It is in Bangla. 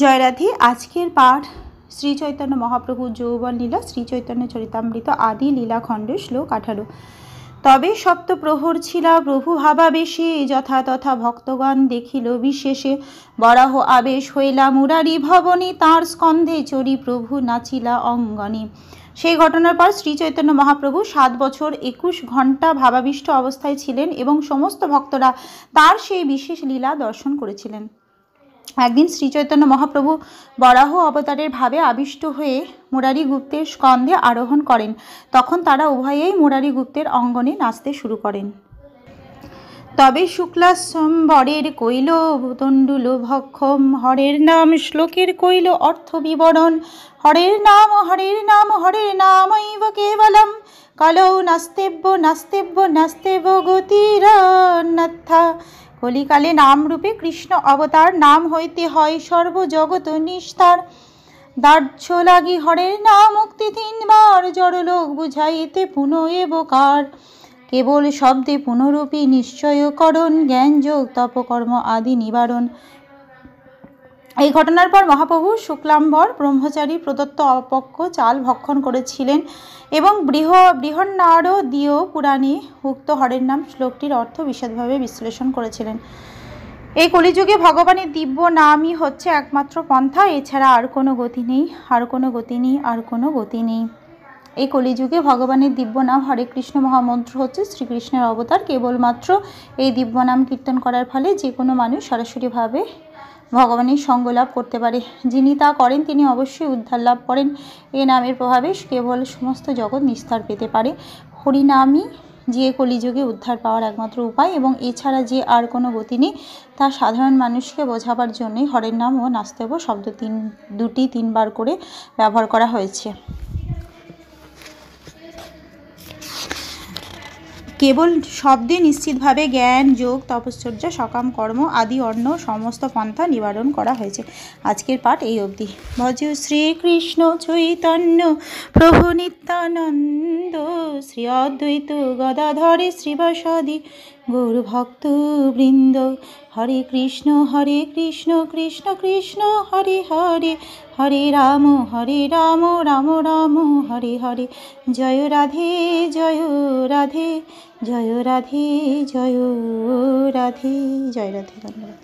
জয় রাধে। আজকের পাঠ শ্রী চৈতন্য মহাপ্রভু যৌবন লীলা, শ্রী চৈতন্য চরিতামৃত আদি লীলাখণ্ড, শ্লোক 18। তবে সপ্ত প্রহর ছিলা প্রভু ভাবাবেশে, যথা তথা ভক্তগণ দেখিল বিশেষে। বরাহ আবেশ হইলা মুরারি ভবনে, তাঁর স্কন্ধে চড়ি প্রভু নাচিলা অঙ্গনে। সেই ঘটনার পর শ্রী চৈতন্য মহাপ্রভু 7 বছর 21 ঘণ্টা ভাবাবিষ্ট অবস্থায় ছিলেন এবং সমস্ত ভক্তরা তার সেই বিশেষ লীলা দর্শন করেছিলেন। একদিন শ্রী চৈতন্য মহাপ্রভু বরাহ অবতারের ভাবে আবিষ্ট হয়ে মুরারি গুপ্তের স্কন্ধে আরোহণ করেন। তখন তারা উভয়েই মুরারি গুপ্তের অঙ্গনে নাচতে শুরু করেন। তবে শুক্লাম্বরের কইল তণ্ডুল ভক্ষম, হরের নাম শ্লোকের কইল অর্থ বিবরণ। হরের নাম হরের নাম হরের নামৈব কেবলম, কালৌ নাস্তেব্য নাস্তেব্য নাস্তেব গতিরন্যথা। কলিকালে নামরূপে কৃষ্ণ অবতার, নাম হইতে হয় সর্বজগৎ নিস্তার। দার্ঢ্য লাগি হরের নাম মুক্তি 3 বার, জড়লোক বুঝাইতে পুনঃ এবকার। কেবল শব্দে পুনরূপী নিশ্চয়করণ, জ্ঞান যোগ তপকর্ম আদি নিবারণ। এই ঘটনার পর মহাপ্রভু শুক্লাম্বর ব্রহ্মচারী প্রদত্ত অপক্ষ চাল ভক্ষণ করেছিলেন এবং বৃহন্নারদীয় পুরাণে উক্ত হরের নাম শ্লোকটির অর্থ বিশদভাবে বিশ্লেষণ করেছিলেন। এই কলিযুগে ভগবানের দিব্য নামই হচ্ছে একমাত্র পন্থা, এছাড়া আর কোনো গতি নেই, আর কোনো গতি নেই, আর কোনো গতি নেই। এই কলিযুগে ভগবানের দিব্য নাম হরে কৃষ্ণ মহামন্ত্র হচ্ছে শ্রীকৃষ্ণের অবতার। কেবলমাত্র এই দিব্য নাম কীর্তন করার ফলে যে কোনো মানুষ সরাসরিভাবে ভগবানের সঙ্গ লাভ করতে পারে। যিনি তা করেন তিনি অবশ্যই উদ্ধার লাভ করেন। এ নামের প্রভাবে কেবল সমস্ত জগৎ নিস্তার পেতে পারে। হরিনামই যে কলিযুগে উদ্ধার পাওয়ার একমাত্র উপায় এবং এছাড়া যে আর কোনো গতি নেই, তা সাধারণ মানুষকে বোঝাবার জন্যই হরের নাম ও নাস্তেব শব্দ দুটি 3 বার করে ব্যবহার করা হয়েছে। কেবল শব্দে নিশ্চিতভাবে জ্ঞান যোগ তপশ্চর্যা সকাম কর্ম আদি অন্য সমস্ত পন্থা নিবারণ করা হয়েছে। আজকের পাঠ এই অবধি। ভজ শ্রীকৃষ্ণ চৈতন্য প্রভু নিত্যানন্দ, শ্রী অদ্বৈত গদাধরে শ্রীবাসাদি গৌর ভক্ত বৃন্দ। হরে কৃষ্ণ কৃষ্ণ কৃষ্ণ হরে হরে, হরে রাম রাম রাম হরে হরে। জয় রাধে জয় রাধে, জয় রাধে জয় রাধে। জয় রাধে। ধন্যবাদ।